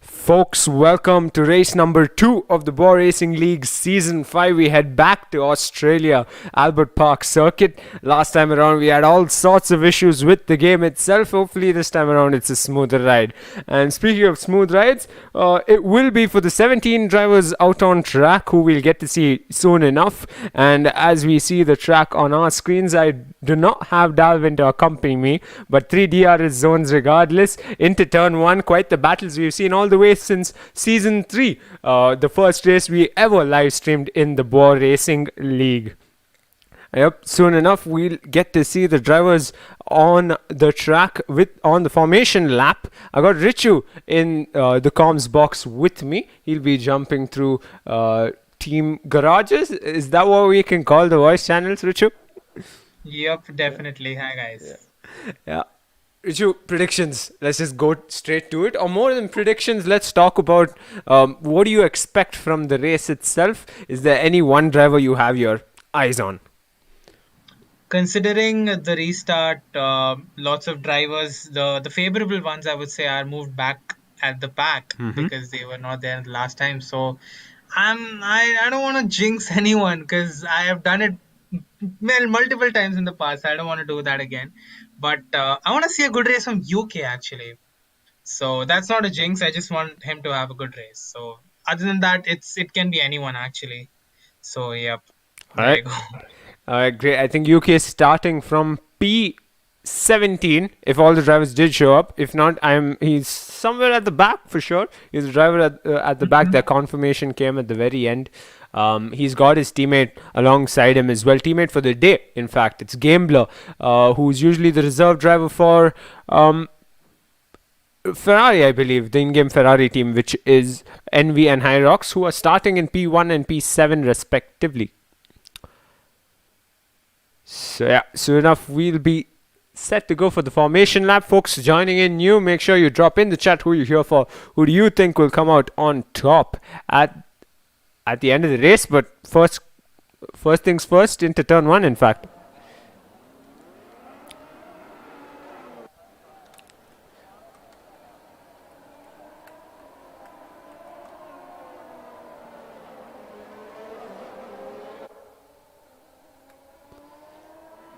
Folks, welcome to race number 2 of the Bwoah Racing League Season 5. We head back to Australia, Albert Park Circuit. Last time around, we had all sorts of issues with the game itself. Hopefully, this time around, it's a smoother ride. And speaking of smooth rides, it will be for the 17 drivers out on track who we'll get to see soon enough. And as we see the track on our screens, I do not have Dalvin to accompany me, but 3 DRS zones regardless. Into turn 1, quite the battles we've seen all the way since season 3, the first race we ever live streamed in the Bwoah Racing League. Yep, soon enough we'll get to see the drivers on the track on the formation lap. I got Richu in the comms box with me. He'll be jumping through team garages. Is that what we can call the voice channels, Richu? Yep, definitely. Hi guys. Yeah. Richu, predictions. Let's just go straight to it. Or more than predictions, let's talk about what do you expect from the race itself? Is there any one driver you have your eyes on? Considering the restart, lots of drivers, the favorable ones I would say are moved back at the pack because they were not there the last time. So I don't want to jinx anyone because I have done it multiple times in the past. I don't want to do that again. But I want to see a good race from UK actually. So that's not a jinx. I just want him to have a good race. So other than that, it can be anyone actually. So yep. There you go. All right, great. I think UK is starting from P17 if all the drivers did show up. If not, he's somewhere at the back for sure. He's a driver at the back. Their confirmation came at the very end. He's got his teammate alongside him as well. Teammate for the day, in fact. It's Gambler, who's usually the reserve driver for Ferrari, I believe. The in-game Ferrari team, which is Envy and Hyrox, who are starting in P1 and P7 respectively. So yeah, soon enough we'll be set to go for the formation lap. Folks joining in new, make sure you drop in the chat who you're here for. Who do you think will come out on top at the end of the race? But first things first, into turn 1 in fact.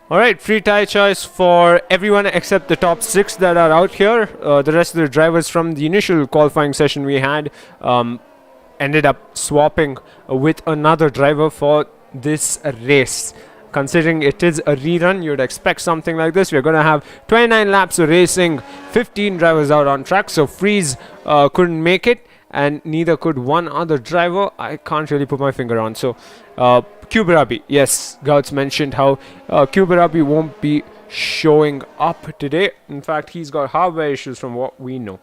Alright, free tire choice for everyone except the top 6 that are out here. The rest of the drivers from the initial qualifying session we had ended up swapping with another driver for this race. Considering it is a rerun, you'd expect something like this. We're going to have 29 laps of racing, 15 drivers out on track. So Freeze couldn't make it, and neither could one other driver. I can't really put my finger on. So Kuberabi, yes, Gouts mentioned how Kuberabi won't be showing up today. In fact, he's got hardware issues from what we know.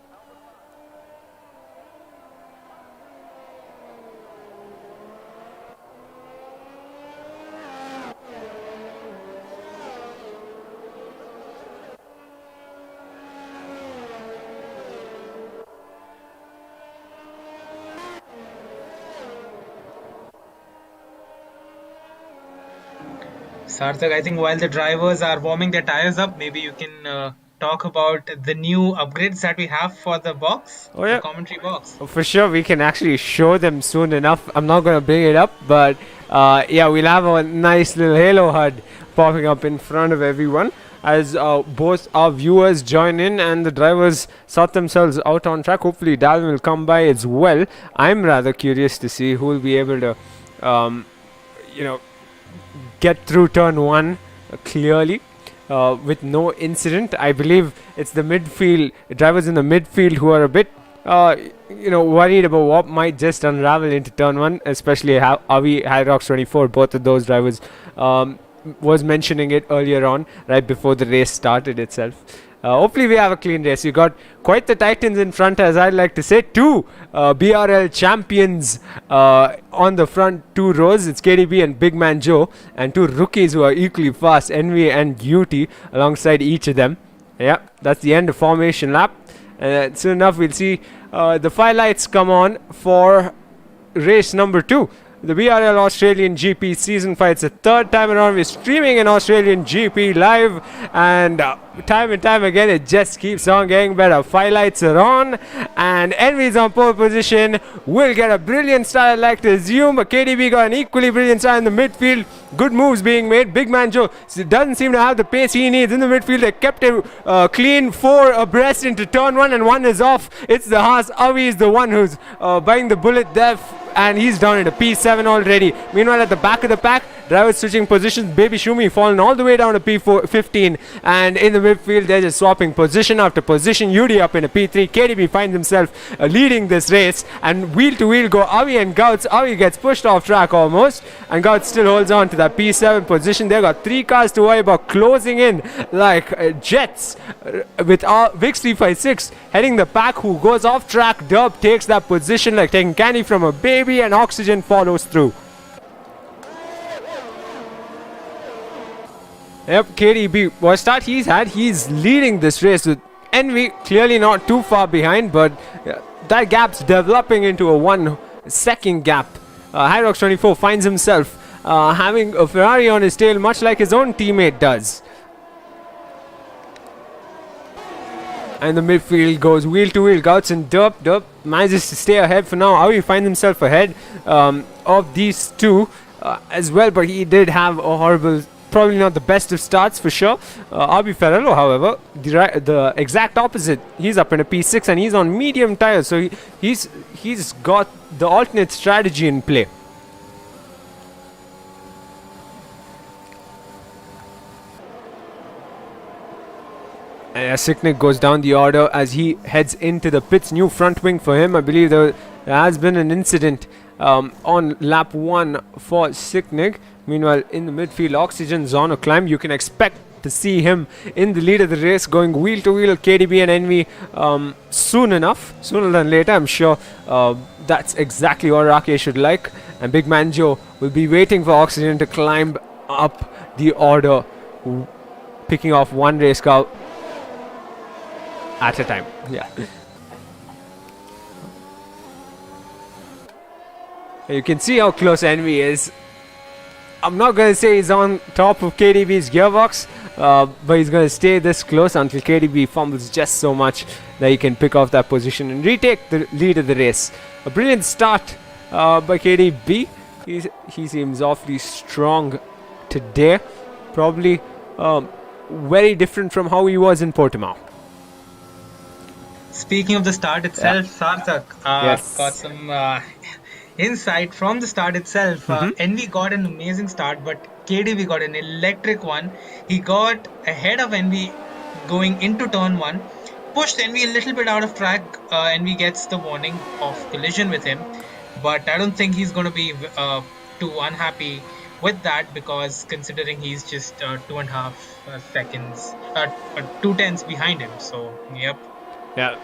Sarthak, I think while the drivers are warming their tires up, maybe you can talk about the new upgrades that we have for the box, the commentary box. For sure, we can actually show them soon enough. I'm not going to bring it up, but yeah, we'll have a nice little Halo HUD popping up in front of everyone as both our viewers join in and the drivers sort themselves out on track. Hopefully, Dalvin will come by as well. I'm rather curious to see who will be able to, get through turn 1 clearly with no incident. I believe it's the midfield drivers in the midfield who are a bit worried about what might just unravel into turn 1, especially Avi Hyrox 24. Both of those drivers was mentioning it earlier on, right before the race started itself. Hopefully we have a clean race. You got quite the Titans in front, as I'd like to say. 2 BRL champions on the front 2 rows. It's KDB and Big Man Joe, and 2 rookies who are equally fast, Envy and UT, alongside each of them. Yeah, that's the end of formation lap. Soon enough we'll see the 5 lights come on for race number 2. the BRL Australian GP Season 5. It's the third time around we're streaming an Australian GP live, and time and time again it just keeps on getting better. 5 lights are on, and Envy's on pole position. Will get a brilliant start, I'd like to assume, but KDB got an equally brilliant start in the midfield. Good moves being made. Big Man Joe doesn't seem to have the pace he needs in the midfield. They kept it clean, 4 abreast into turn 1, and 1 is off. It's the Haas. Avi is the one who's biting the bullet there, and he's down into P7 already. Meanwhile, at the back of the pack, drivers switching positions. Baby Shumi falling all the way down to P15, and in the midfield, they're just swapping position after position. Yudi up in a P3. KDB finds himself leading this race, and wheel to wheel go Avi and Gouts. Avi gets pushed off track almost, and Gouts still holds on to that P7 position. They've got 3 cars to worry about closing in like jets, with Vix 356 heading the pack, who goes off track. Dub takes that position like taking candy from a baby, and Oxygen follows through. Yep, KDB, what start he's had, he's leading this race with Envy clearly not too far behind, but that gap's developing into a 1 second gap. Hyrox 24 finds himself having a Ferrari on his tail, much like his own teammate does. And the midfield goes wheel to wheel. Gouts and Derp manages to stay ahead for now. Avi finds himself ahead of these two as well, but he did have a horrible, probably not the best of starts for sure. Abi Ferrello, however, the exact opposite. He's up in a P6 and he's on medium tires, so he's got the alternate strategy in play. Siknik goes down the order as he heads into the pits. New front wing for him. I believe there has been an incident on lap 1 for Siknik. Meanwhile, in the midfield, Oxygen's on a climb. You can expect to see him in the lead of the race, going wheel to wheel. KDB and Envy soon enough, sooner than later, I'm sure. That's exactly what Rakesh should like. And Big Man Joe will be waiting for Oxygen to climb up the order, picking off 1 race car at a time. Yeah. You can see how close Envy is. I'm not going to say he's on top of KDB's gearbox, but he's going to stay this close until KDB fumbles just so much that he can pick off that position and retake the lead of the race. A brilliant start by KDB. He seems awfully strong today. Probably very different from how he was in Portimao. Speaking of the start itself, Sarthak got some insight from the start itself. Envy got an amazing start, but KDB got an electric one. He got ahead of Envy going into turn 1, pushed Envy a little bit out of track. Envy gets the warning of collision with him, but I don't think he's going to be too unhappy with that, because considering he's just 2.5 seconds, 2/10 behind him. So, yep. Yeah.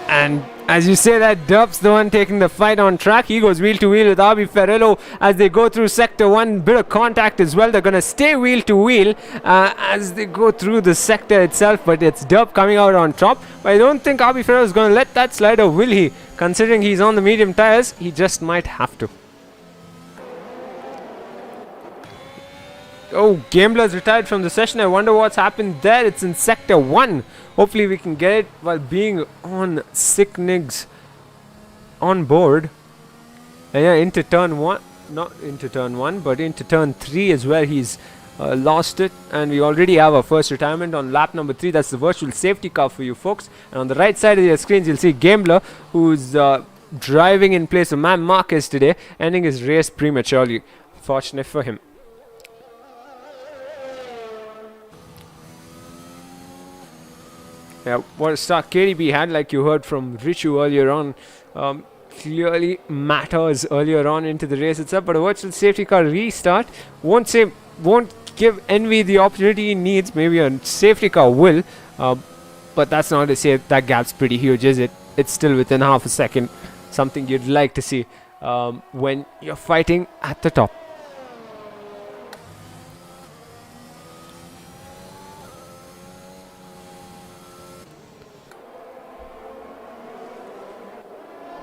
And as you say that, Dub's the one taking the fight on track. He goes wheel to wheel with Abi Ferrello as they go through sector 1. Bit of contact as well. They're going to stay wheel to wheel as they go through the sector itself. But it's Dub coming out on top. But I don't think Abi Ferrello is going to let that slide, or will he? Considering he's on the medium tires, he just might have to. Oh, Gambler's retired from the session. I wonder what's happened there. It's in sector 1. Hopefully we can get it while being on Siknig's on board. And yeah, into turn 1. Not into turn 1, but into turn 3 is where he's lost it. And we already have our first retirement on lap number 3. That's the virtual safety car for you folks. And on the right side of your screens, you'll see Gambler, who's driving in place of Man Marquez today, ending his race prematurely. Fortunate for him. Yeah, what a start KDB had, like you heard from Richu earlier on, clearly matters earlier on into the race itself. But a virtual safety car restart won't give Envy the opportunity he needs. Maybe a safety car will, but that's not to say that gap's pretty huge, is it? It's still within half a second. Something you'd like to see when you're fighting at the top.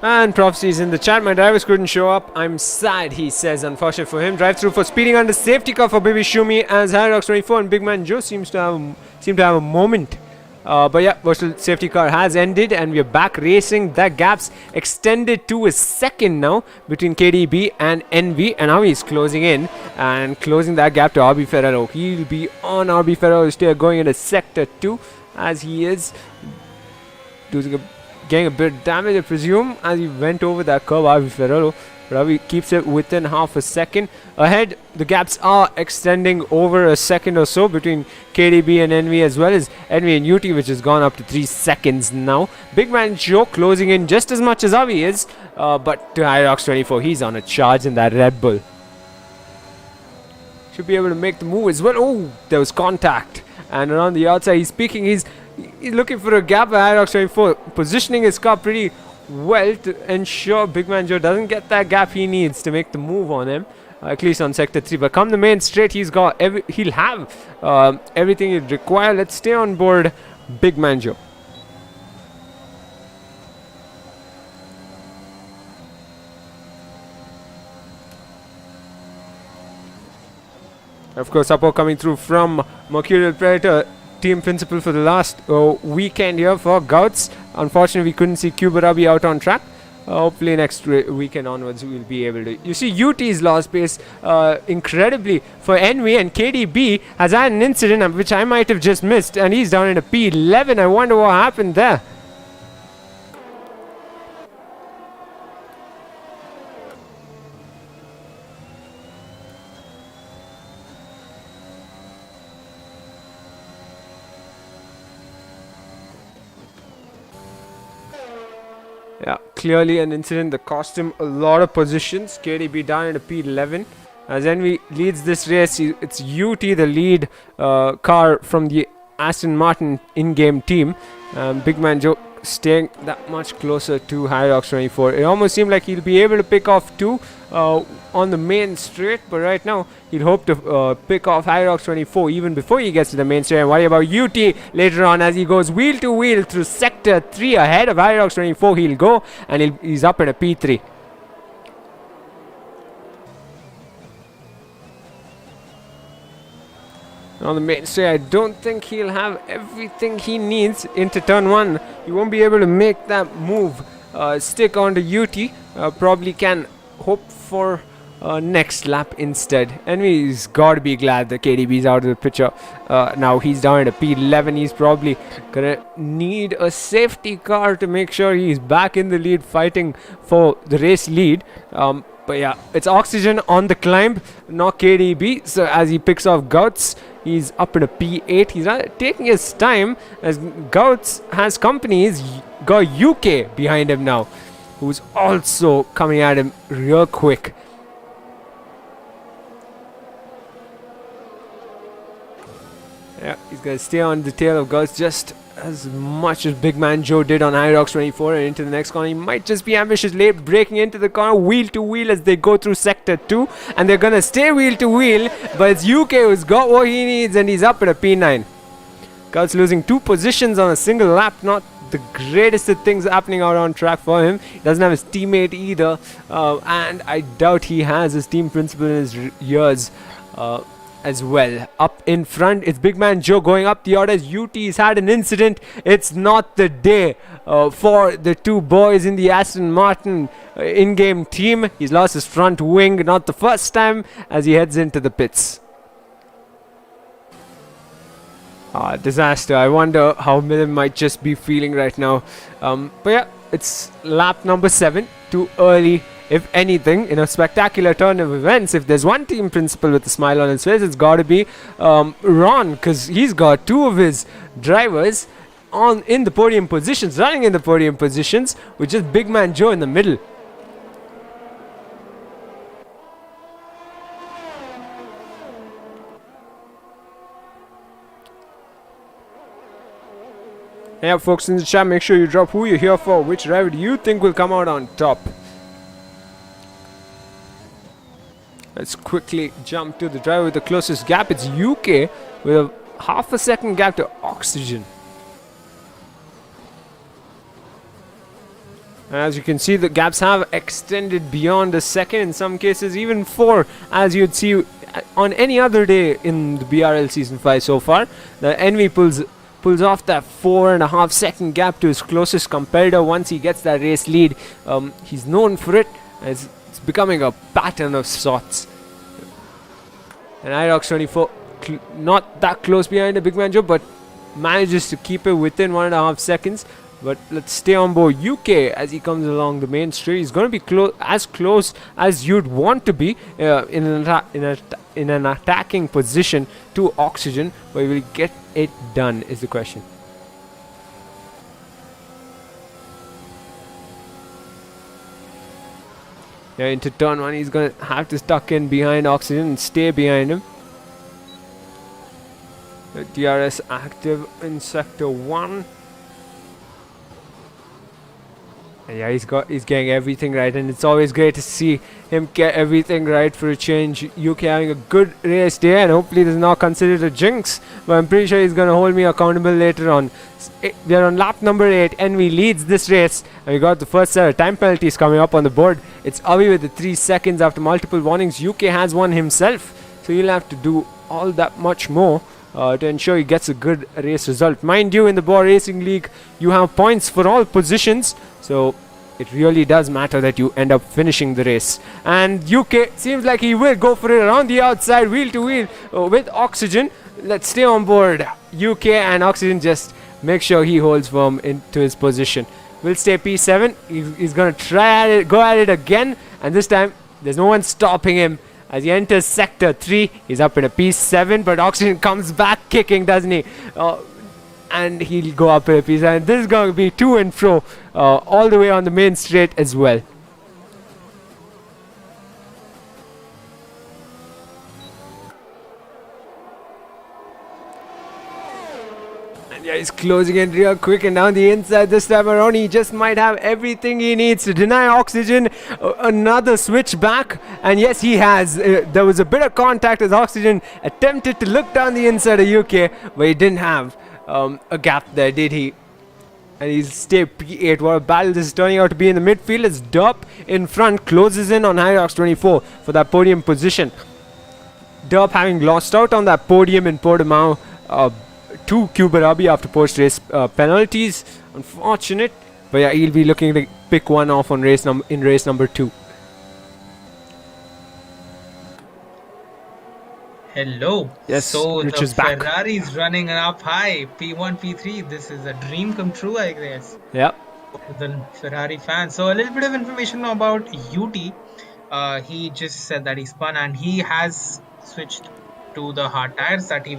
And Prophecy's in the chat. My drivers couldn't show up. I'm sad, he says. Unfortunate for him. Drive through for speeding under safety car for Baby Shumi as Hyrox24 and Big Man Joe seem to have a moment. But yeah, virtual safety car has ended and we're back racing. That gap's extended to a second now between KDB and NV, and now he's closing in and closing that gap to RB Ferrero. He'll be on RB Ferrero's tail going into sector 2 as he is getting a bit of damage, I presume, as he went over that curve. RB Ferrero. Ravi keeps it within half a second. Ahead, the gaps are extending over a second or so between KDB and NV, as well as NV and UT, which has gone up to 3 seconds now. Big Man Joe closing in just as much as Avi is, but to Hyrox24, he's on a charge in that Red Bull. Should be able to make the move as well. Oh, there was contact. And around the outside, he's peeking. He's looking for a gap at Hyrox24, positioning his car pretty well to ensure Big Man Joe doesn't get that gap he needs to make the move on him, at least on sector 3. But come the main straight, he'll have everything he'd require. Let's stay on board Big Man Joe. Of course, support coming through from Mercurial Predator, team principal for the last weekend here for Gouts. Unfortunately, we couldn't see Kubarabi out on track. Hopefully next weekend onwards we'll be able to. You see, UT's lost pace incredibly for NV, and KDB has had an incident which I might have just missed, and he's down in a P11. I wonder what happened there. Yeah, clearly an incident that cost him a lot of positions. KDB down in a P11. As NV leads this race, it's UT, the lead car from the Aston Martin in-game team. Big Man Joe staying that much closer to Hyrox24. It almost seemed like he'll be able to pick off 2 on the main straight, but right now he'll hope to pick off Hyrox24 even before he gets to the main straight. And worry about UT later on as he goes wheel to wheel through sector 3 ahead of Hyrox24. He'll go and he's up in a P3. On the main straight, I don't think he'll have everything he needs into turn 1. He won't be able to make that move. Stick on to UT. Probably can hope for next lap instead. And he's got to be glad that KDB's out of the picture. Now he's down at a P11. He's probably gonna need a safety car to make sure he's back in the lead, fighting for the race lead. But yeah, it's Oxygen on the climb, not KDB. So as he picks off Gouts, he's up in a P8. He's taking his time as Gouts has company. He's got UK behind him now, who's also coming at him real quick. Yeah, he's going to stay on the tail of Gouts just as much as Big Man Joe did on Hyrox24, and into the next corner. He might just be ambitious late, breaking into the corner wheel to wheel as they go through sector 2, and they're going to stay wheel to wheel, but it's UK who's got what he needs, and he's up at a P9. Gouts losing 2 positions on a single lap, not the greatest of things happening out on track for him. He doesn't have his teammate either, and I doubt he has his team principal in his years as well. Up in front, it's Big Man Joe going up the orders. UT's had an incident. It's not the day for the 2 boys in the Aston Martin in-game team. He's lost his front wing, not the first time, as he heads into the pits. Disaster. I wonder how Milim might just be feeling right now. But yeah, it's lap number 7. Too early, if anything, in a spectacular turn of events. If there's one team principal with a smile on his face, it's got to be Ron, because he's got 2 of his drivers in the podium positions, running in the podium positions, with just Big Man Joe in the middle. Yeah, folks in the chat, make sure you drop who you're here for, which driver do you think will come out on top. Let's quickly jump to the driver with the closest gap. It's UK with a half a second gap to Oxygen. As you can see, the gaps have extended beyond a second, in some cases even 4, as you'd see on any other day in the BRL Season 5 so far. The Envy pulls off that 4.5 second gap to his closest competitor once he gets that race lead. He's known for it, as it's becoming a pattern of sorts. And IROX24 not that close behind the Big Man Joe, but manages to keep it within 1.5 seconds. But let's stay on board UK as he comes along the main straight. He's going to be as close as you'd want to be in an attacking position to Oxygen, but will he get it done is the question. Yeah, into turn 1, he's going to have to stuck in behind Oxygen and stay behind him. The DRS active in sector 1. And yeah, he's getting everything right, and it's always great to see him get everything right for a change. UK having a good race day, and hopefully this is not considered a jinx, but I'm pretty sure he's going to hold me accountable later on. They're on lap number 8, and we leads this race, and we got the first set of time penalties coming up on the board. It's Avi with the 3 seconds after multiple warnings. UK has one himself, so he'll have to do all that much more to ensure he gets a good race result. Mind you, in the Bwoah Racing League, you have points for all positions, so it really does matter that you end up finishing the race. And UK seems like he will go for it around the outside, wheel to wheel with Oxygen. Let's stay on board. UK and Oxygen just make sure he holds firm into his position. We'll stay P7. He's going to go at it again, and this time there's no one stopping him. As he enters sector 3, he's up in a P7, but Oxygen comes back kicking, doesn't he? And he'll go up in a P7. This is going to be to and fro all the way on the main straight as well. And yeah, he's closing in real quick, and down the inside this time around, he just might have everything he needs to deny Oxygen another switch back. And yes, he has. There was a bit of contact as Oxygen attempted to look down the inside of UK, but he didn't have a gap there, did he? And he'll stay P8. What a battle this is turning out to be in the midfield as Derp in front closes in on IROX24 for that podium position. Derp having lost out on that podium in Portimao to Kubarabi after post-race penalties. Unfortunate, but yeah, he'll be looking to pick one off on race number 2. Hello. Yes, so Rich the is back. Ferrari's running up high. P1, P3. This is a dream come true, I guess. Yeah. The Ferrari fan. So a little bit of information about UT. He just said that he spun and he has switched to the hard tires that he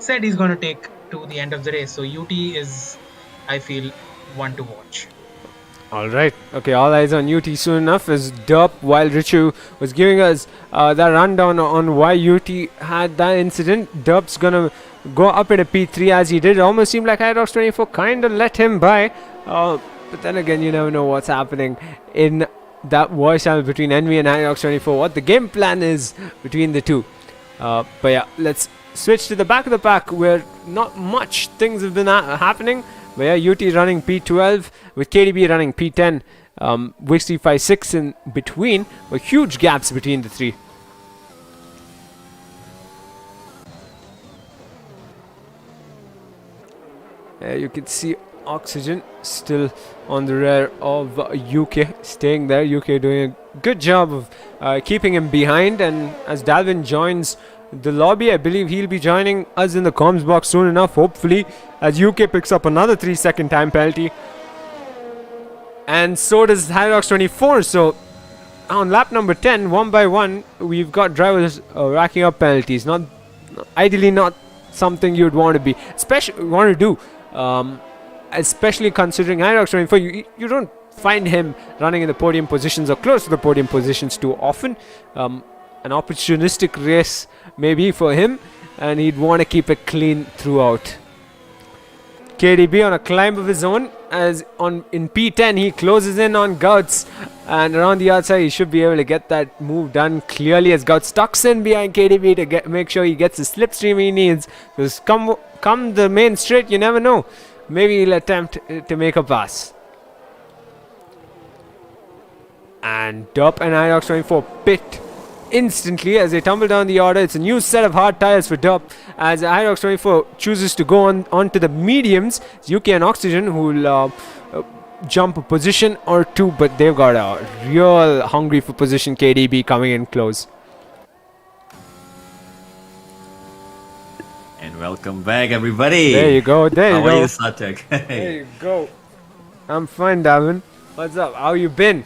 said he's going to take to the end of the race. So UT is, I feel, one to watch. Alright, okay, all eyes on UT soon enough as Derp, while Richu was giving us that rundown on why UT had that incident. Derp's gonna go up in a P3 as he did. It almost seemed like IROX24 kinda let him by, but then again, you never know what's happening in that voice channel between Envy and IROX24, what the game plan is between the two. But yeah, let's switch to the back of the pack where not much things have been happening. But yeah, UT running P12 with KDB running P10, Wixty 5-6 in between, but huge gaps between the three. You can see Oxygen still on the rear of UK, staying there. UK doing a good job of keeping him behind, and as Dalvin joins the lobby, I believe he'll be joining us in the comms box soon enough, hopefully, as UK picks up another 3-second time penalty. And so does IROX24. So on lap number 10, one by one, we've got drivers racking up penalties. Ideally not something you'd want to do, especially considering IROX24. You don't find him running in the podium positions or close to the podium positions too often. An opportunistic race maybe for him, and he'd want to keep it clean throughout. KDB on a climb of his own, as in P10 he closes in on Gouts, and around the outside he should be able to get that move done clearly as Gouts tucks in behind KDB to make sure he gets the slipstream he needs. Because come the main straight, you never know, maybe he'll attempt to make a pass. And Dup and Inox 24 pit instantly as they tumble down the order. It's a new set of hard tires for Dup as Inox 24 chooses to go onto the mediums. It's UK and Oxygen who will jump a position or two, but they've got a real hungry for position KDB coming in close. And welcome back, everybody. There you go. There you How are go. you, Satek? There you go. I'm fine, Davin. What's up? How you been?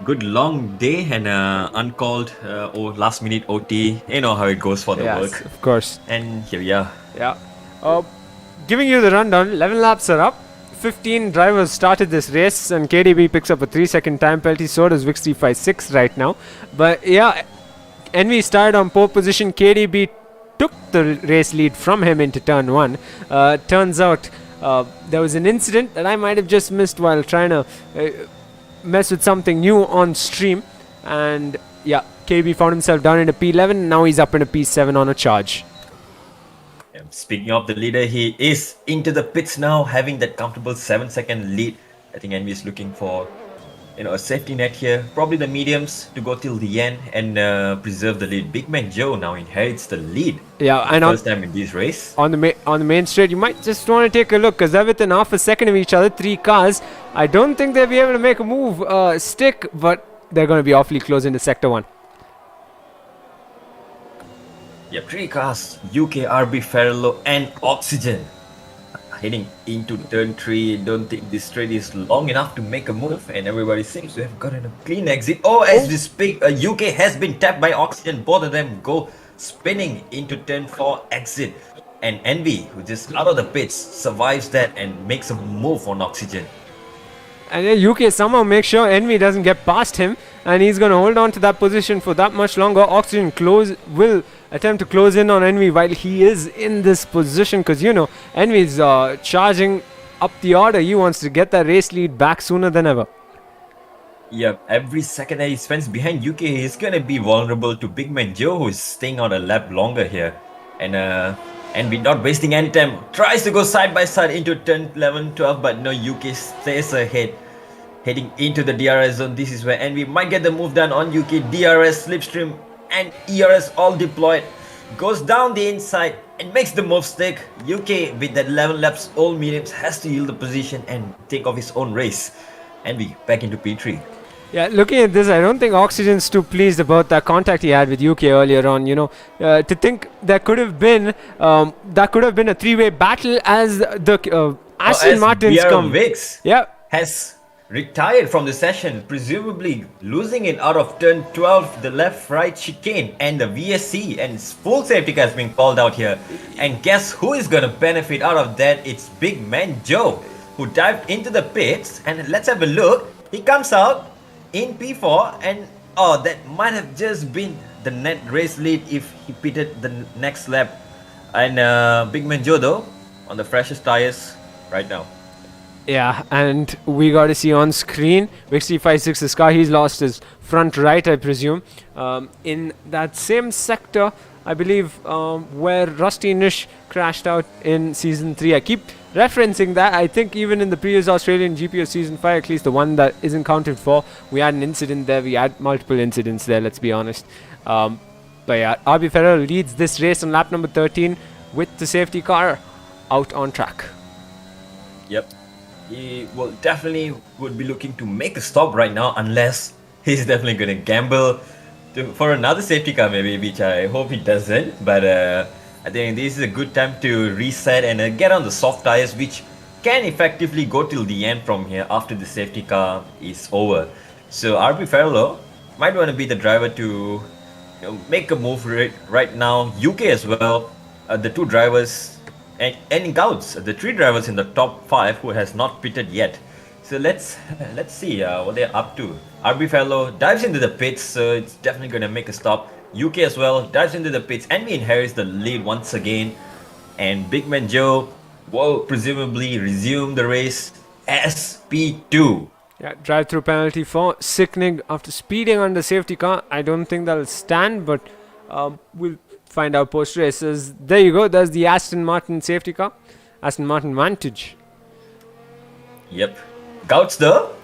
Good long day and uncalled or last minute OT. You know how it goes for the work. Of course. And here we are. Yeah. Giving you the rundown. 11 laps are up. 15 drivers started this race, and KDB picks up a 3-second time penalty. So does Vix356 right now. But yeah, Envy started on pole position. KDB took the race lead from him into turn 1. Turns out there was an incident that I might have just missed while trying to mess with something new on stream, and yeah, KDB found himself down in a P11. Now he's up in a P7 on a charge. Speaking of the leader, he is into the pits now, having that comfortable 7-second lead. I think Envy is looking for a safety net here, probably the mediums to go till the end and preserve the lead. Big Man Joe now inherits the lead. Yeah, and first time in this race. On the main straight, you might just want to take a look because they're within half a second of each other. 3 cars. I don't think they'll be able to make a move stick, but they're going to be awfully close into sector 1. Yep, 3 cars, UK, RB, Ferrello and Oxygen. Heading into turn 3, don't think this straight is long enough to make a move, and everybody seems to have gotten a clean exit. As we speak, UK has been tapped by Oxygen. Both of them go spinning into turn 4 exit, and Envy, who just out of the pits, survives that and makes a move on Oxygen. And then UK somehow makes sure Envy doesn't get past him, and he's going to hold on to that position for that much longer. Oxygen will attempt to close in on Envy while he is in this position, because Envy's charging up the order. He wants to get that race lead back sooner than ever. Yep, every second that he spends behind UK, he's going to be vulnerable to Big Man Joe, who is staying on a lap longer here. And Envy, not wasting any time, tries to go side by side into turn 11, 12, but no, UK stays ahead. Heading into the DRS zone, this is where Envy might get the move done on UK. DRS, Slipstream and ERS all deployed. Goes down the inside and makes the move stick. UK with that 11 laps all mediums has to yield the position and take off his own race. Envy back into P3. Yeah, looking at this, I don't think Oxygen's too pleased about that contact he had with UK earlier on. To think there could have been a 3-way battle as the Aston Martins come. Vix has retired from the session, presumably losing it out of turn 12, the left-right chicane, and the VSC, and full safety car has been called out here. And guess who is going to benefit out of that? It's Big Man Joe, who dived into the pits, and let's have a look. He comes out in P4, and that might have just been the net race lead if he pitted the next lap. And Big Man Joe though, on the freshest tires right now. Yeah, and we got to see on screen Vix356's car. He's lost his front right, I presume, in that same sector, I believe, where Rusty Nish crashed out in Season 3. I keep referencing that. I think even in the previous Australian GP of Season 5, at least the one that isn't counted for, we had an incident there. We had multiple incidents there, let's be honest. But yeah, RB Ferrer leads this race on lap number 13 with the safety car out on track. Yep. He will definitely would be looking to make a stop right now, unless he's definitely going to gamble for another safety car maybe, which I hope he doesn't. But I think this is a good time to reset and get on the soft tires, which can effectively go till the end from here after the safety car is over. So RB Ferrello might want to be the driver to make a move right now. UK as well, the 2 drivers. And Gouts, the 3 drivers in the top 5 who has not pitted yet. So let's see what they're up to. RB Fellow dives into the pits, so it's definitely going to make a stop. UK as well dives into the pits, and we inherits the lead once again. And Big Man Joe will presumably resume the race as P2. Yeah, drive-through penalty for sickening after speeding on the safety car. I don't think that'll stand, but we'll find out post races. There you go. There's the Aston Martin safety car, Aston Martin Vantage. Yep. Gouts though,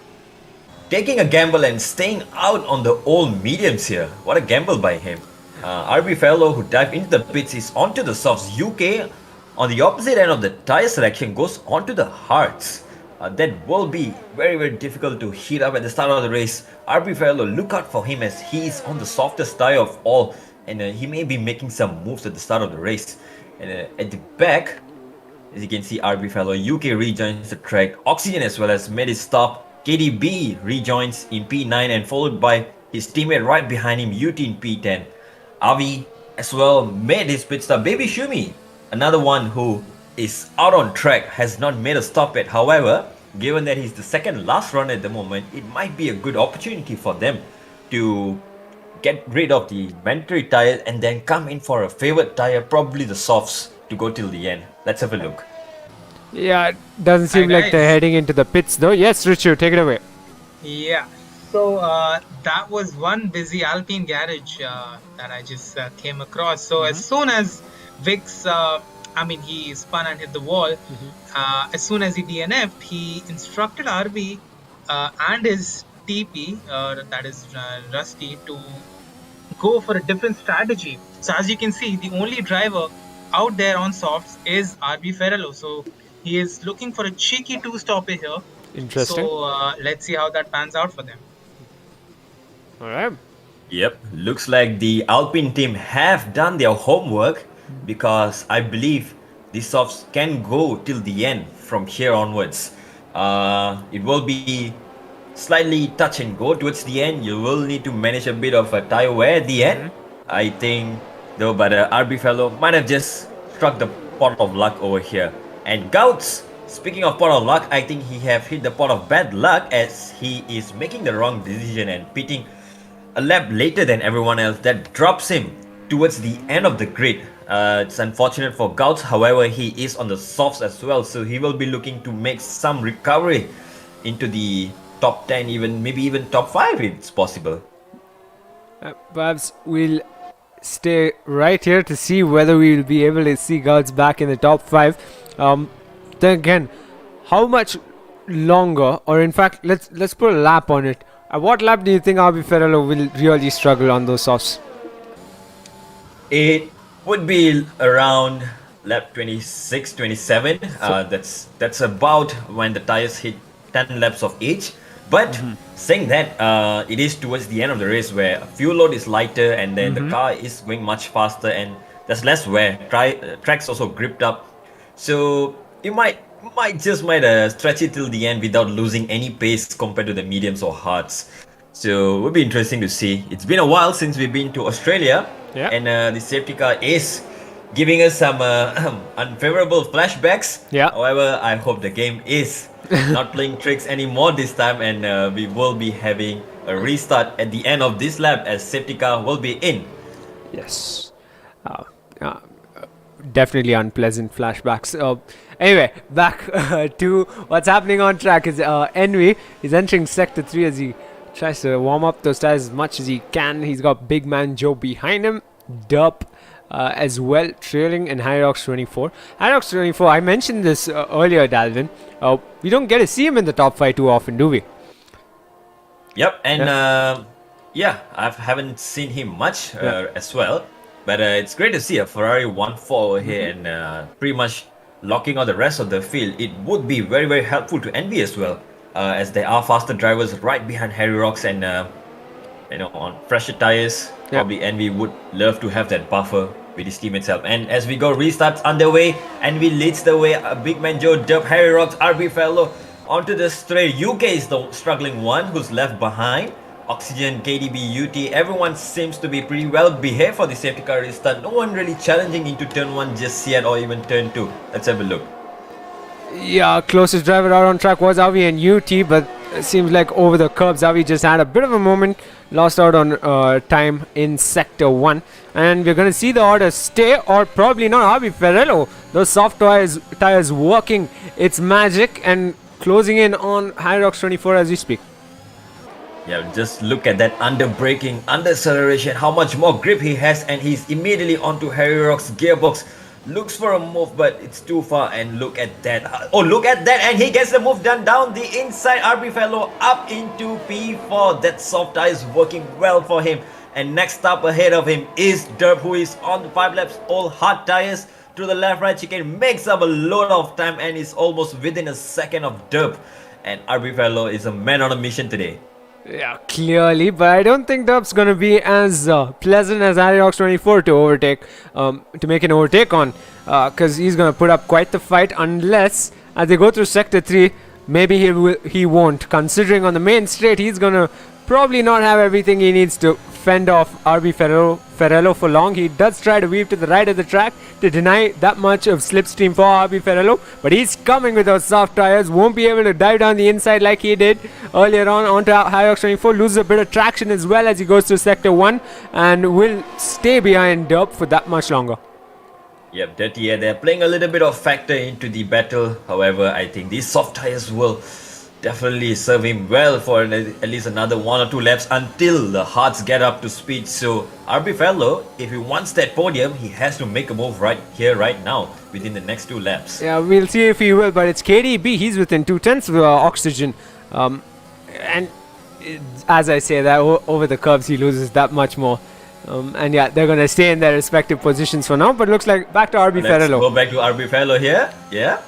taking a gamble and staying out on the old mediums here. What a gamble by him. RB Fellow, who dived into the pits, is onto the softs. UK, on the opposite end of the tire selection, goes onto the hards. That will be very, very difficult to heat up at the start of the race. RB Fellow, look out for him as he is on the softest tire of all, and he may be making some moves at the start of the race. And at the back, as you can see, RB Fellow UK rejoins the track. Oxygen as well as made his stop. KDB rejoins in P9 and followed by his teammate right behind him, UT in P10. Avi as well made his pit stop. Baby Shumi, another one who is out on track, has not made a stop yet. However, given that he's the second last run at the moment, it might be a good opportunity for them to get rid of the mandatory tires and then come in for a favorite tire, probably the softs, to go till the end. Let's have a look. Yeah, it doesn't seem Hi, like guys. they're heading into the pits though. Yes, Richu, take it away. Yeah. So that was one busy Alpine garage that I just came across. So as soon as Vix, he spun and hit the wall. As soon as he DNF'd, he instructed RB and his TP, that is Rusty, to go for a different strategy. So as you can see, the only driver out there on softs is RB Ferrello. So he is looking for a cheeky two-stopper here. Interesting. So let's see how that pans out for them. Alright. Yep, looks like the Alpine team have done their homework, because I believe the softs can go till the end from here onwards. It will be slightly touch and go towards the end. You will need to manage a bit of a tire wear at the end, I think, though. But RB Fellow might have just struck the pot of luck over here. And Gouts, speaking of pot of luck, I think he have hit the pot of bad luck as he is making the wrong decision and pitting a lap later than everyone else. That drops him towards the end of the grid. It's unfortunate for Gouts, however, he is on the softs as well, so he will be looking to make some recovery into the top 10, maybe even top 5 if it's possible. Perhaps we'll stay right here to see whether we will be able to see Gouts back in the top 5. Then again, how much longer, or in fact, let's put a lap on it. At what lap do you think RB Ferrello will really struggle on those softs? It would be around lap 26, 27. That's about when the tires hit 10 laps of each. But saying that, it is towards the end of the race where fuel load is lighter and then the car is going much faster and there's less wear. Track's also gripped up. So you might stretch it till the end without losing any pace compared to the mediums or hards. So it would be interesting to see. It's been a while since we've been to Australia, and the safety car is giving us some unfavorable flashbacks. However, I hope the game is not playing tricks anymore this time, and we will be having a restart at the end of this lap as safety car will be in. Yes. Definitely unpleasant flashbacks. Anyway, back to what's happening on track is Envy is entering sector 3 as he tries to warm up those tires as much as he can. He's got big man Joe behind him, Dup as well trailing, and Hyrox 24. Hyrox 24, I mentioned this earlier, Dalvin. We don't get to see him in the top 5 too often, do we? Yep, and I haven't seen him much as well. But it's great to see a Ferrari 1.4 over here and pretty much locking out the rest of the field. It would be very, very helpful to Envy as well, as there are faster drivers right behind Harry Rocks and on fresher tires. Probably Envy would love to have that buffer with his teammates' help. And as we go, restarts underway. Envy leads the way. Big Man Joe, Dub, Harry Rocks, RB Fellow onto the straight. UK is the struggling one who's left behind. Oxygen, KDB, UT, everyone seems to be pretty well behaved for the safety car restart. No one really challenging into turn 1 just yet or even turn 2. Let's have a look. Yeah, closest driver out on track was Avi and UT, but it seems like over the curbs, Avi just had a bit of a moment, lost out on time in sector 1. And we're going to see the order stay or probably not. Avi Ferrello, those soft tires working its magic and closing in on Hyrox 24 as we speak. Yeah, just look at that under braking, under acceleration, how much more grip he has, and he's immediately onto Harry Rock's gearbox. looks for a move, but it's too far. And look at that. Oh, look at that. And he gets the move done down the inside. RB Fellow up into P4. That soft tire is working well for him. And next up ahead of him is Derp, who is on the 5 laps, all hard tires. To the left, right, chicane makes up a lot of time and is almost within a second of Derp. And RB Fellow is a man on a mission today. Yeah, clearly, but I don't think Dub's gonna be as pleasant as Arirox24 to overtake, to make an overtake on, because he's gonna put up quite the fight. Unless as they go through sector 3, maybe he won't. Considering on the main straight, he's gonna probably not have everything he needs to fend off RB Ferrello for long. He does try to weave to the right of the track to deny that much of slipstream for RB Ferrello, but he's coming with those soft tires, won't be able to dive down the inside like he did earlier on onto Hyrox24, loses a bit of traction as well as he goes to sector 1 and will stay behind Derp for that much longer. Yep, Dirty, yeah, they're playing a little bit of factor into the battle. However, I think these soft tires will definitely serve him well for at least another 1 or 2 laps until the hards get up to speed. So RB Fellow, if he wants that podium, he has to make a move right here, right now, within the next 2 laps. Yeah, we'll see if he will, but it's KDB, he's within 2/10 of Oxygen. And as I say that, over the curves he loses that much more. And yeah, they're going to stay in their respective positions for now, but looks like back to RB Let's Ferrello. go back to RB Fellow here, yeah.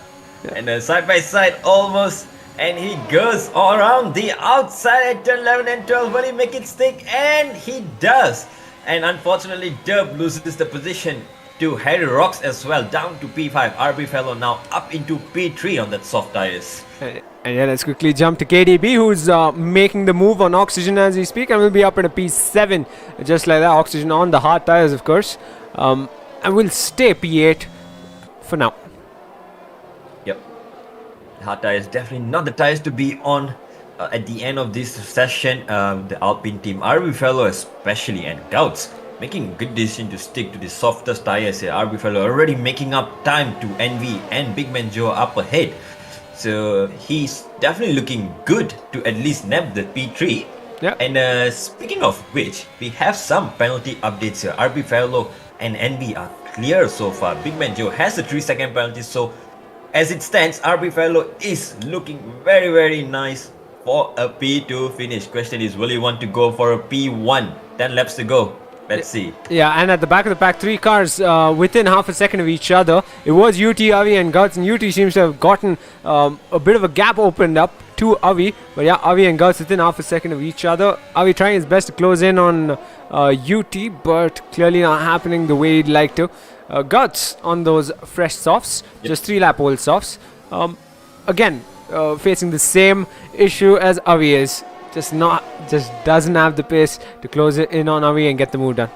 And side by side almost. And he goes all around the outside at turn 11 and 12. Will he make it stick? And he does. And unfortunately, Derp loses the position to Harry Rocks as well, down to P5. RB Fellow now up into P3 on that soft tires. And yeah, let's quickly jump to KDB, who's making the move on Oxygen as we speak, and will be up at a P7, just like that. Oxygen on the hard tires, of course. And will stay P8 for now. Yep. Hard tires definitely not the tires to be on at the end of this session. The Alpine team, RB Fellow especially, and Gouts making a good decision to stick to the softest tires here. RB Fellow already making up time to Envy and Big Man Joe up ahead. So he's definitely looking good to at least nab the P3. Yeah. And speaking of which, we have some penalty updates here. RB Fellow and Envy are clear so far. Big Man Joe has a 3-second penalty, so as it stands, RB Fellow is looking very, very nice for a P2 finish. Question is, will he want to go for a P1? 10 laps to go. Let's see. Yeah, and at the back of the pack, 3 cars within half a second of each other. It was UT, Avi and Gouts, and UT seems to have gotten a bit of a gap opened up to Avi. But yeah, Avi and Gouts within half a second of each other. Avi trying his best to close in on UT, but clearly not happening the way he'd like to. Gouts on those fresh softs, just 3-lap old softs. Again, facing the same issue as Avi is. Just doesn't have the pace to close it in on Avi and get the move done.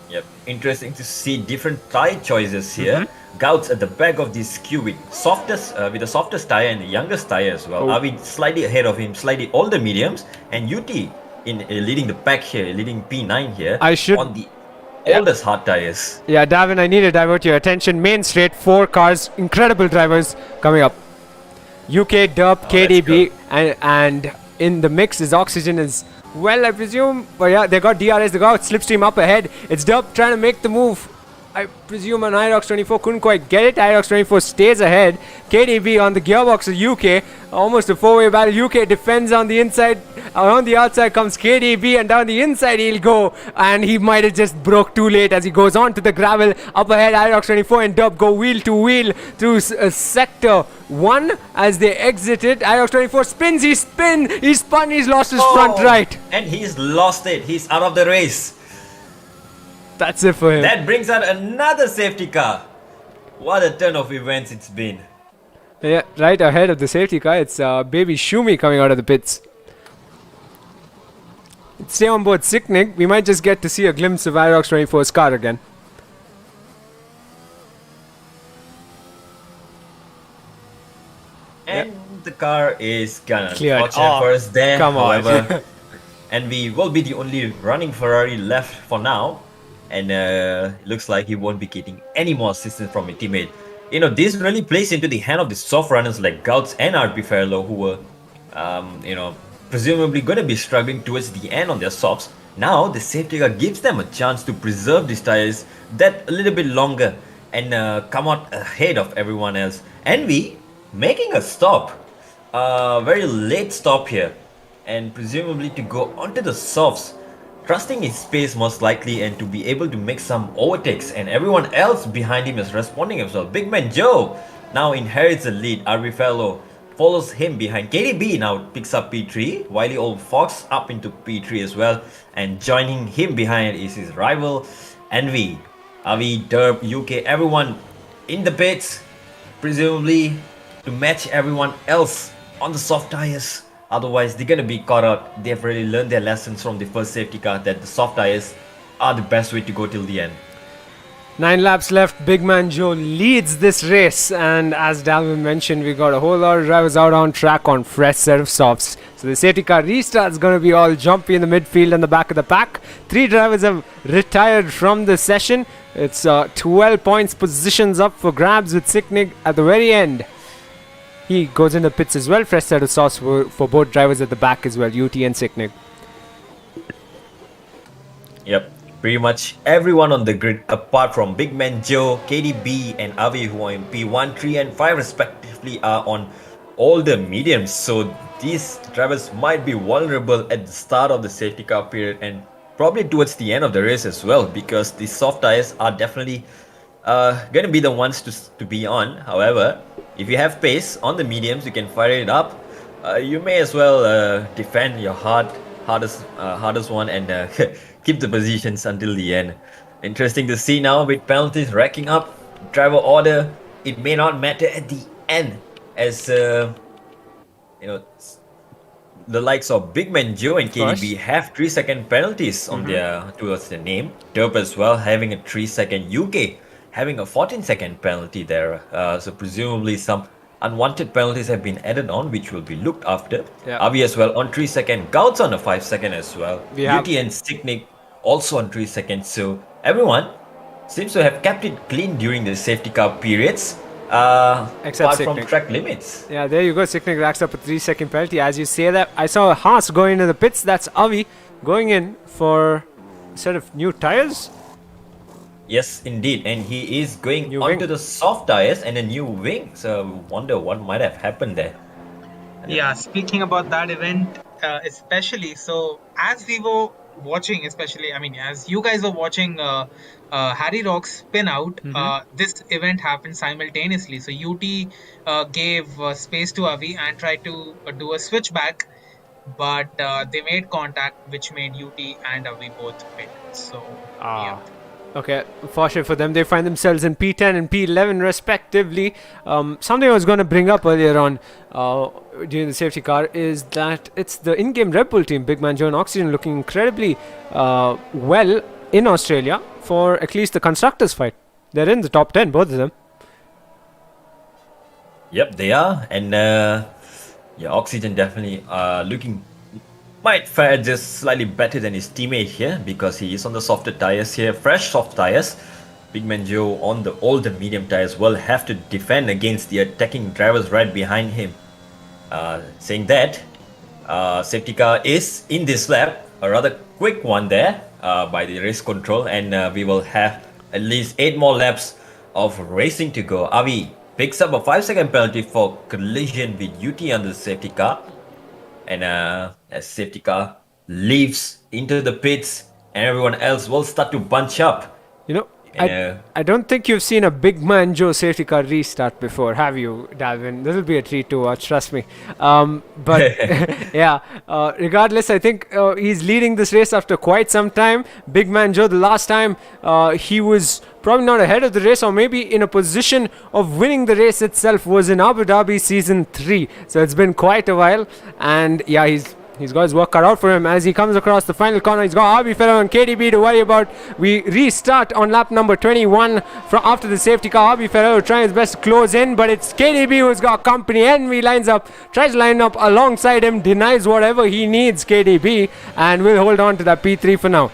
Yep, interesting to see different tire choices here. Gouts at the back of this queue with the softest tire and the youngest tire as well. Avi slightly ahead of him, slightly older mediums, and UT in leading the pack here, leading P9 here on the oldest hard tires. Yeah, Davin, I need to divert your attention. Main straight, 4 cars, incredible drivers coming up. UK, Derp, KDB, and in the mix is Oxygen as well, I presume. But yeah, they got DRS, they got Slipstream up ahead. It's Derp trying to make the move. I presume on Hyrox24 couldn't quite get it. Hyrox24 stays ahead. KDB on the gearbox of UK. Almost a 4-way battle. UK defends on the inside. Around the outside comes KDB, and down the inside he'll go. And he might have just broke too late as he goes on to the gravel. Up ahead, Hyrox24 and Dub go wheel to wheel through sector 1 as they exited. Hyrox24 spins, he spun, he's lost his front right. And he's lost it. He's out of the race. That's it for him. That brings out another safety car. What a turn of events it's been. Yeah, right ahead of the safety car, it's baby Shumi coming out of the pits. Stay on board Sicknick. We might just get to see a glimpse of Hyrox24's car again. And the car is gonna cleared. for us there. Come on. However, and we will be the only running Ferrari left for now. And looks like he won't be getting any more assistance from a teammate. You know, this really plays into the hand of the soft runners like Gouts and RB Ferrello, who were, presumably going to be struggling towards the end on their softs. Now the safety car gives them a chance to preserve these tires that a little bit longer and come out ahead of everyone else. Envy making a stop, a very late stop here, and presumably to go onto the softs, trusting his pace most likely and to be able to make some overtakes, and everyone else behind him is responding as well. Big Man Joe now inherits the lead. RB Fellow follows him behind. KDB now picks up P3, Wily Old Fox up into P3 as well, and joining him behind is his rival Envy. Avi, Derp, UK, everyone in the pits, presumably to match everyone else on the soft tires. Otherwise, they're gonna be caught out. They've already learned their lessons from the first safety car that the soft tires are the best way to go till the end. 9 laps left. Big Man Joe leads this race, and as Dalvin mentioned, we got a whole lot of drivers out on track on fresh set of softs. So the safety car restart is going to be all jumpy in the midfield and the back of the pack. 3 drivers have retired from the session. It's 12 points positions up for grabs with Sicknig at the very end. He goes in the pits as well. Fresh set of softs for both drivers at the back as well, UT and Sicknig. Yep. Pretty much everyone on the grid apart from Big Man Joe, KDB and Avi, who are in P1, 3 and 5 respectively, are on all the mediums. So these drivers might be vulnerable at the start of the safety car period and probably towards the end of the race as well, because the soft tires are definitely going to be the ones to be on. However, if you have pace on the mediums, you can fire it up. You may as well defend your hardest one and keep the positions until the end. Interesting to see now with penalties racking up. Driver order, it may not matter at the end, as the likes of Big Man Joe and KDB have 3-second penalties on towards their name. Derp as well having a 3-second. UK having a 14-second penalty there. So presumably some unwanted penalties have been added on, which will be looked after. Avi as well on 3-second. Gouts on a 5-second as well. UT and Sicknig also on 3 seconds. So everyone seems to have kept it clean during the safety car periods. Except apart from track limits. Yeah, there you go. Sicknig racks up a 3-second penalty. As you say that, I saw Haas going into the pits. That's Avi going in for a set of new tires. Yes, indeed. And he is going onto the soft tires and a new wing. So I wonder what might have happened there. Yeah, speaking about that event, especially, so as we were watching, especially, I mean, as you guys were watching Harry Rock's spin out, this event happened simultaneously. So UT gave space to Avi and tried to do a switchback, but they made contact, which made UT and Avi both pit. So, yeah. Okay, fortunate for them, they find themselves in P10 and P11 respectively. Something I was going to bring up earlier on during the safety car is that it's the in-game Red Bull team, Big Man Joe and Oxygen, looking incredibly well in Australia for at least the constructors fight. They're in the top 10, both of them. Yep, they are. And Oxygen definitely looking might fare just slightly better than his teammate here, because he is on the softer tires here, fresh soft tires. Big Man Joe on the older medium tires will have to defend against the attacking drivers right behind him. Saying that, safety car is in this lap, a rather quick one there by the race control, and we will have at least 8 more laps of racing to go. Avi picks up a 5-second penalty for collision with UT on the safety car. And as safety car leaves into the pits, and everyone else will start to bunch up. You know, I don't think you've seen a Big Man Joe safety car restart before, have you, Dalvin? This will be a treat to watch, trust me. But yeah, regardless, I think he's leading this race after quite some time. Big Man Joe, the last time he was probably not ahead of the race, or maybe in a position of winning the race itself, was in Abu Dhabi Season 3. So it's been quite a while, and yeah, he's got his work cut out for him as he comes across the final corner. He's got RB Fellow and KDB to worry about. We restart on lap number 21 from after the safety car. RB Fellow trying his best to close in, but it's KDB who's got company. Envy lines up, tries to line up alongside him, denies whatever he needs, KDB, and will hold on to that P3 for now.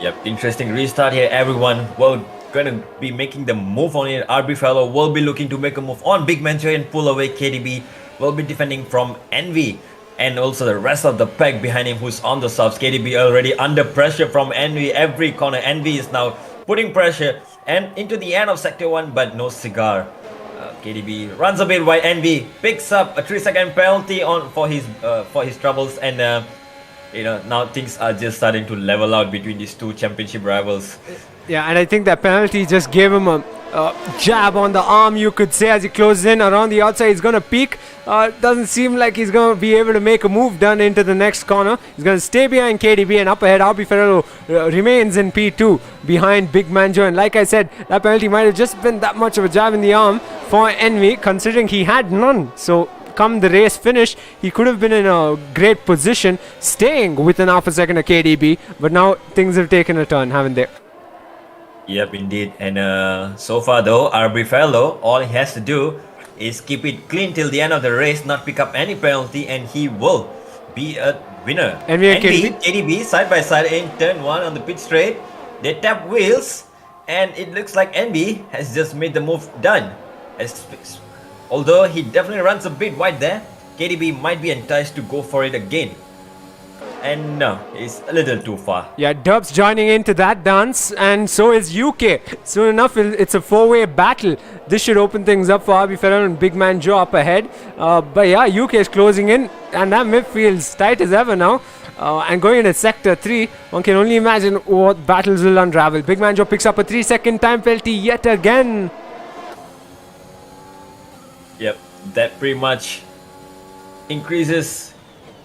Yep, interesting restart here. Everyone will gonna be making the move on it. RB Fellow will be looking to make a move on Big Man Joe and pull away. KDB will be defending from Envy, and also the rest of the pack behind him who's on the subs. KDB already under pressure from Envy. Every corner Envy is now putting pressure and into the end of sector 1, but no cigar. KDB runs a bit wide. Envy picks up a 3-second penalty for his troubles, and now things are just starting to level out between these two championship rivals. Yeah, and I think that penalty just gave him a jab on the arm, you could say, as he closes in around the outside. He's going to peek. Doesn't seem like he's going to be able to make a move done into the next corner. He's going to stay behind KDB, and up ahead, RB Ferrero remains in P2 behind Big Manjo. And like I said, that penalty might have just been that much of a jab in the arm for Envy, considering he had none. So come the race finish, he could have been in a great position, staying within half a second of KDB. But now things have taken a turn, haven't they? Yep, indeed. And so far though, RB Fellow, all he has to do is keep it clean till the end of the race, not pick up any penalty, and he will be a winner. And KDB side by side in turn 1 on the pit straight. They tap wheels, and it looks like NB has just made the move done. Although he definitely runs a bit wide there, KDB might be enticed to go for it again. And no, it's a little too far. Yeah, Dub's joining into that dance, and so is UK. Soon enough, it's a 4-way battle. This should open things up for RB Ferrer and Big Man Joe up ahead. But yeah, UK is closing in, and that midfield's tight as ever now. And going into Sector 3, one can only imagine what battles will unravel. Big Man Joe picks up a 3-second time penalty yet again. Yep, that pretty much increases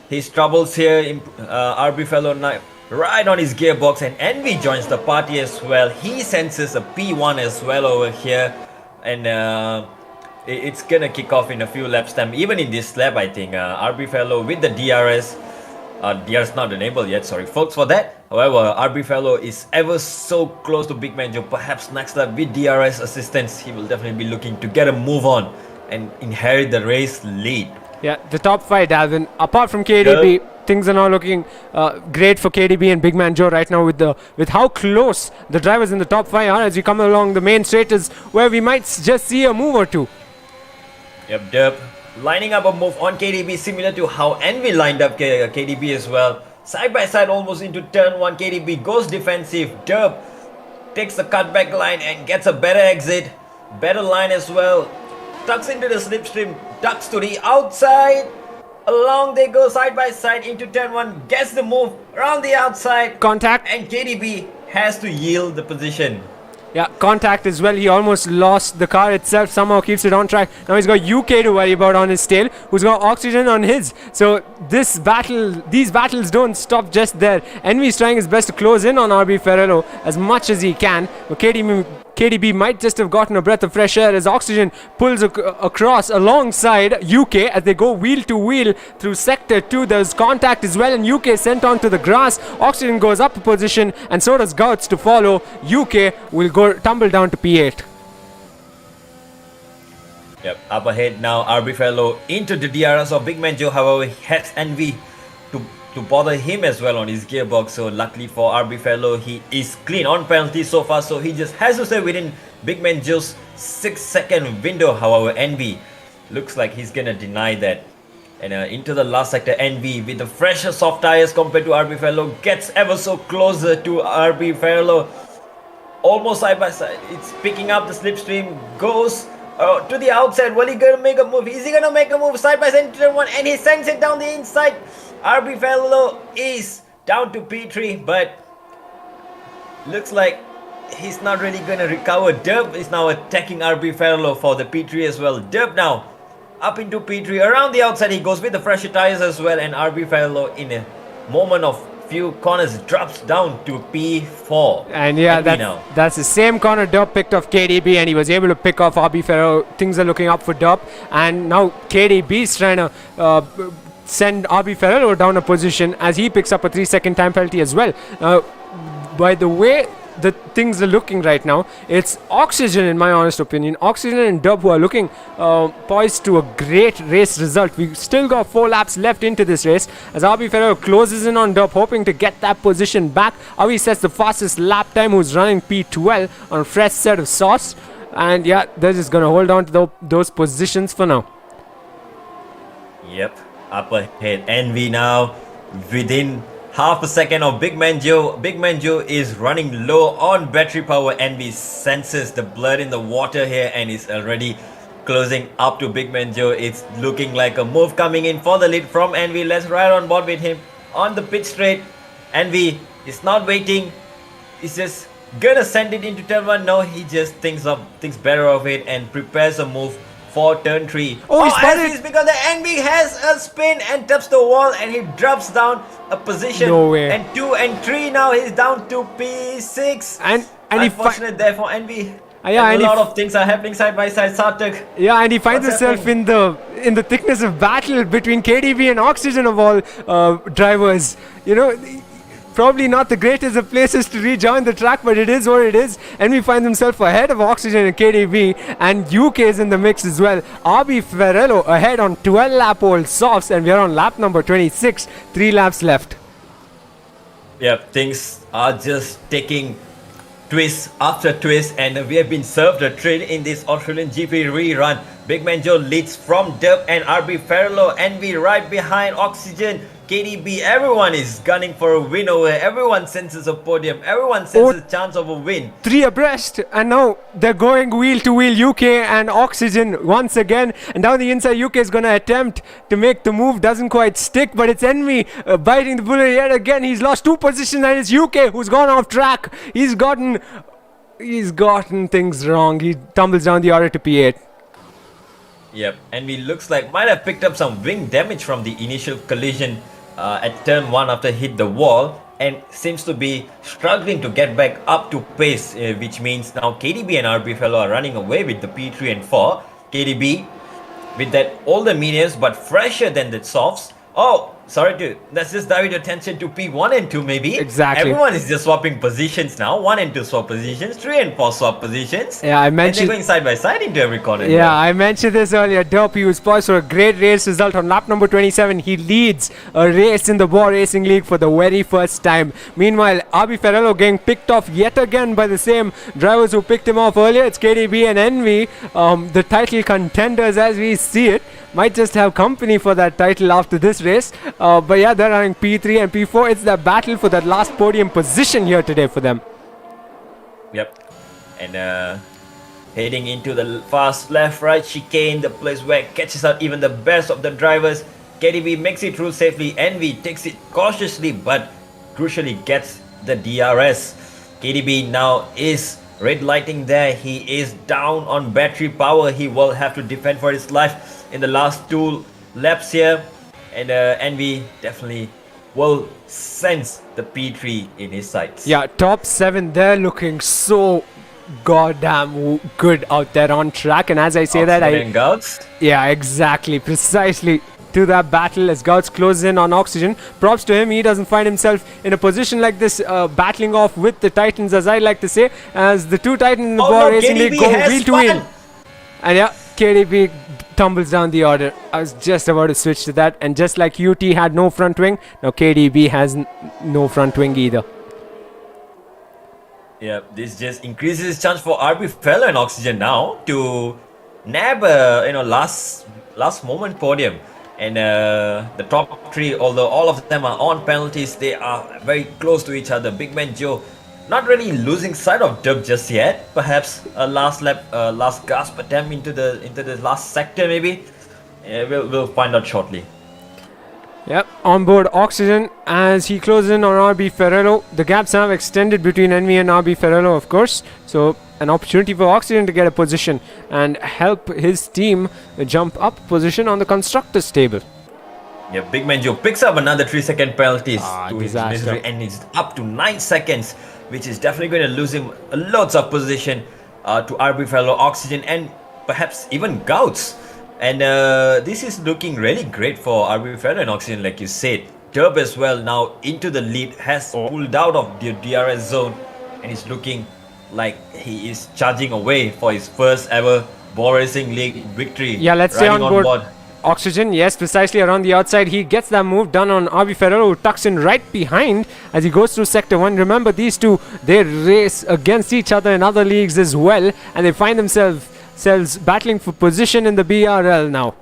his troubles here. RB Fellow right on his gearbox, and Envy joins the party as well. He senses a P1 as well over here, and it's gonna kick off in a few laps time. Even in this lap, I think RB Fellow with the DRS. DRS not enabled yet, sorry folks for that. However, RB Fellow is ever so close to Big Man Joe. Perhaps next lap with DRS assistance, he will definitely be looking to get a move on and inherit the race lead. Yeah, the top 5, Dalvin. Apart from KDB, things are not looking great for KDB and Big Man Joe right now with how close the drivers in the top 5 are as we come along the main straight, is where we might just see a move or two. Yep, Derp lining up a move on KDB, similar to how Envy lined up KDB as well. Side by side almost into turn 1. KDB goes defensive. Derp takes the cutback line and gets a better exit. Better line as well. Tucks into the slipstream, ducks to the outside. Along they go side by side into turn 1. Gets the move around the outside. Contact. And KDB has to yield the position. Yeah, contact as well. He almost lost the car itself. Somehow keeps it on track. Now he's got UK to worry about on his tail, who's got Oxygen on his. So these battles don't stop just there. Envy's trying his best to close in on RB Ferrero as much as he can. But KDB might just have gotten a breath of fresh air as Oxygen pulls across alongside UK as they go wheel to wheel through Sector 2. There's contact as well, and UK sent onto the grass. Oxygen goes up a position, and so does Gouts to follow. UK will go tumble down to P8. Yep, up ahead now, RB Fellow into the DRS of Big Man Joe. However, he has Envy to bother him as well on his gearbox. So luckily for RB Fellow, he is clean on penalty so far, so he just has to stay within Big Man Joe's 6-second window. However, Envy looks like he's gonna deny that. And into the last sector, Envy with the fresher soft tires compared to RB Fellow gets ever so closer to RB Fellow. Almost side by side. It's picking up the slipstream, goes to the outside. Well, he gonna make a move. Is he gonna make a move side by side into turn 1? And he sends it down the inside. RB Fellow is down to P3, but looks like he's not really gonna recover. Derp is now attacking RB Fellow for the P3 as well. Derp now up into P3. Around the outside, he goes with the fresher tires as well. And RB Fellow, in a moment of few corners, drops down to P4. And yeah, that's the same corner Derp picked off KDB, and he was able to pick off RB Ferro. Things are looking up for Derp, and now KDB is trying to send RB Ferrero down a position as he picks up a 3-second time penalty as well. By the way the things are looking right now, it's Oxygen, in my honest opinion. Oxygen and Dub who are looking poised to a great race result. We've still got 4 laps left into this race as RB Ferrero closes in on Dub, hoping to get that position back. RB sets the fastest lap time, who's running P12 on a fresh set of sauce. And yeah, they're just going to hold on to those positions for now. Yep. up ahead. Envy now within half a second of Big Man Joe. Big Man Joe is running low on battery power. Envy senses the blood in the water here and is already closing up to Big Man Joe. It's looking like a move coming in for the lead from Envy. Let's ride on board with him on the pit straight. Envy is not waiting. He's just gonna send it into turn 1. No, he just thinks better of it and prepares a move for turn 3. Oh, he spotted it's because the Envy has a spin and taps the wall and he drops down a position. No way. And 2 and 3 now he's down to P6. And unfortunate there for Envy. Yeah, and a lot of things are happening side by side. Sarthak. Yeah, and he finds What's himself in the thickness of battle between KDB and Oxygen of all drivers. You know, probably not the greatest of places to rejoin the track, but it is what it is. And we find himself ahead of Oxygen and KDB, and UK is in the mix as well. RB Ferrello ahead on 12 lap old softs, and we are on lap number 26. 3 laps left. Yep, things are just taking twist after twist, and we have been served a treat in this Australian GP rerun. Big Man Joe leads from Dub and RB Ferrello, Envy right behind Oxygen, KDB. Everyone is gunning for a win over here. Everyone senses a podium. Everyone senses a chance of a win. 3 abreast, and now they're going wheel to wheel. UK and Oxygen once again, and down the inside UK is going to attempt to make the move. Doesn't quite stick, but it's Envy biting the bullet yet again. He's lost 2 positions, and it's UK who's gone off track. He's gotten things wrong. He tumbles down the order to P8. Yep, Envy looks like might have picked up some wing damage from the initial collision at turn 1 after hit the wall, and seems to be struggling to get back up to pace, which means now KDB and RB Fellow are running away with the P3 and 4. KDB with that older mediums but fresher than the softs. Oh, let's just divert your attention to P1 and 2 maybe. Exactly. Everyone is just swapping positions now. 1 and 2 swap positions, 3 and 4 swap positions. Yeah, I mentioned. And they're going side by side into every corner. Yeah, I mentioned this earlier. Derp, he was poised for a great race result on lap number 27. He leads a race in the Bwoah Racing League for the very first time. Meanwhile, RB Ferrello getting picked off yet again by the same drivers who picked him off earlier. It's KDB and Envy, the title contenders as we see it. Might just have company for that title after this race. But yeah, they're running P3 and P4. It's the battle for that last podium position here today for them. Yep. And heading into the fast left-right chicane, the place where it catches out even the best of the drivers. KDB makes it through safely. Envy takes it cautiously but crucially gets the DRS. KDB now is red lighting there. He is down on battery power. He will have to defend for his life in the last 2 laps here. And Envy definitely will sense the P3 in his sights. Yeah, top 7 there looking so goddamn good out there on track. And as I say that, yeah, exactly, precisely to that battle as Gouts closes in on Oxygen. Props to him. He doesn't find himself in a position like this, battling off with the Titans, as I like to say, as the 2 Titans in the Bwoah Racing League go wheel to wheel. And yeah, KDB tumbles down the order. I was just about to switch to that, and just like UT had no front wing, now KDB has no front wing either. Yeah, this just increases his chance for RB Fellow and Oxygen now to nab a last moment podium. And the top 3, although all of them are on penalties, they are very close to each other. Big Man Joe not really losing sight of Dub just yet. Perhaps a last lap, last gasp attempt into the last sector maybe. We'll find out shortly. Yep, on board Oxygen as he closes in on RB Ferrello. The gaps have extended between Envy and RB Ferrello, of course. So an opportunity for Oxygen to get a position and help his team jump up position on the constructors table. Yeah, Big Man Joe picks up another 3-second penalties to his disaster. misery, and it's up to 9 seconds, which is definitely going to lose him loads of position to RB Fellow, Oxygen, and perhaps even Gouts. And this is looking really great for RB Fellow and Oxygen, like you said. Turb as well now into the lead, has pulled out of the DRS zone, and is looking like he is charging away for his first ever Bwoah Racing League victory. Yeah, let's say on board Oxygen, yes, precisely around the outside. He gets that move done on RB Ferrero, who tucks in right behind as he goes through Sector 1. Remember, these two, they race against each other in other leagues as well, and they find themselves battling for position in the BRL now.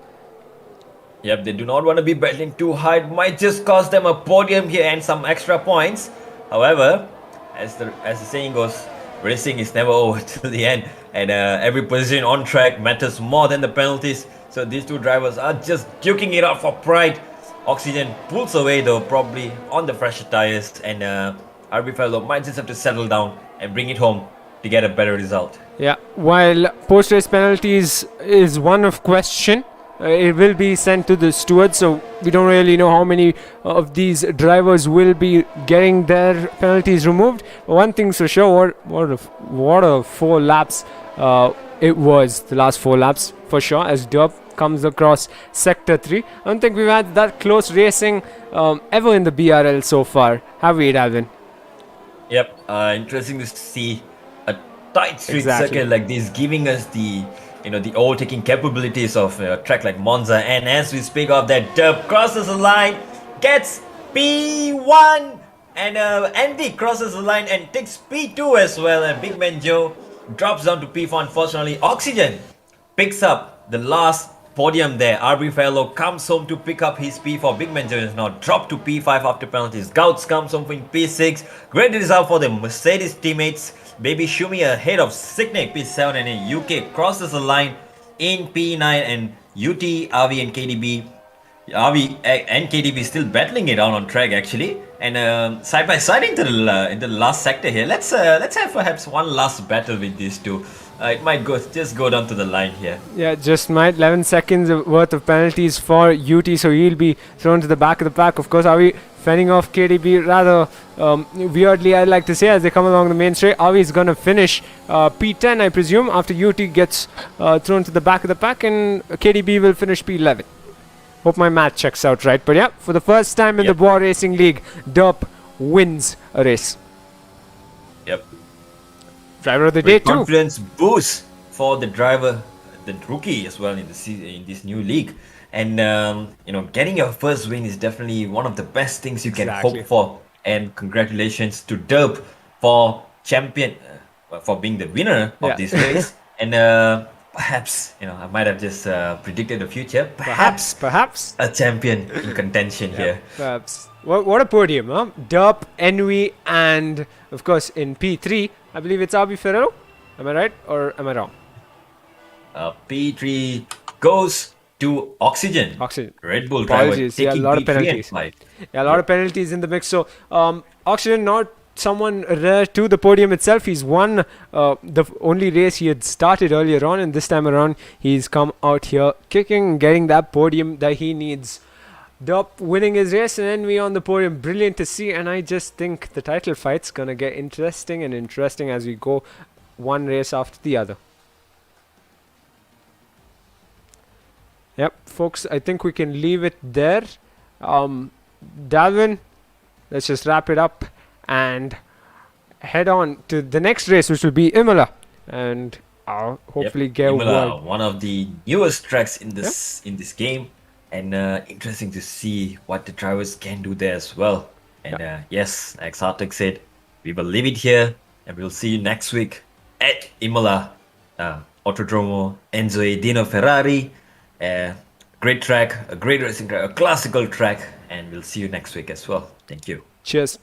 Yep, they do not want to be battling too hard. Might just cost them a podium here and some extra points. However, as the saying goes, racing is never over till the end, and every position on track matters more than the penalties. So these two drivers are just duking it out for pride. Oxygen pulls away though, probably on the fresher tires, and RB Fellow might just have to settle down and bring it home to get a better result. Yeah, while post-race penalties is one of question, it will be sent to the stewards, so we don't really know how many of these drivers will be getting their penalties removed. One thing's for sure, what a 4 laps it was, the last 4 laps for sure, as Derp comes across sector 3. I don't think we've had that close racing ever in the BRL so far, have we, Dalvin? Yep, interesting to see a tight street Exactly. circuit like this, giving us the the overtaking capabilities of a track like Monza. And as we speak of that, Derp crosses the line, gets P1, and Andy crosses the line and takes P2 as well. And Big Man Joe drops down to P4. Unfortunately, Oxygen picks up the last podium there. RB Fellow comes home to pick up his P4. Big Man Joe is now dropped to P5 after penalties. Gouts comes home in P6. Great result for the Mercedes teammates. Baby Shumi ahead of Sicknick P7, and in UK crosses the line in P9, and UT, RV and KDB. RV and KDB still battling it out on track actually, and side by side into the last sector here. Let's have perhaps one last battle with these two. It might just go down to the line here. Yeah, just might. 11 seconds worth of penalties for UT, so he'll be thrown to the back of the pack. Of course, Avi fending off KDB rather weirdly, I'd like to say, as they come along the main straight. Avi's going to finish P10, I presume, after UT gets thrown to the back of the pack, and KDB will finish P11. Hope my math checks out right. But yeah, for the first time in the Bwoah Racing League, Derp wins a race. Yep. Driver of the day too. Confidence boost for the driver, the rookie as well in this new league, and getting your first win is definitely one of the best things you can hope for. And congratulations to Derp for for being the winner of this race. And perhaps I might have just predicted the future. Perhaps a champion in contention here. Perhaps. What a podium, huh? Derp, Envy, and of course in P3, I believe it's RB Ferrero. Am I right or am I wrong? P3 goes to Oxygen. Red Bull driver taking a lot of P3 penalties. and 5. Yeah, a lot of penalties in the mix. So Oxygen, not someone rare to the podium itself. He's won the only race he had started earlier on, and this time around he's come out here kicking, getting that podium that he needs. Derp winning his race and Envy on the podium. Brilliant to see, and I just think the title fight's gonna get interesting as we go one race after the other. Yep, folks, I think we can leave it there. Dalvin, let's just wrap it up and head on to the next race, which will be Imola, and I'll hopefully get Imola, one of the newest tracks in this game, and interesting to see what the drivers can do there as well. And yes, like Sarthak said, we will leave it here, and we'll see you next week at Imola, Autodromo Enzo e Dino Ferrari. Great track, a great racing track, a classical track, and we'll see you next week as well. Thank you. Cheers.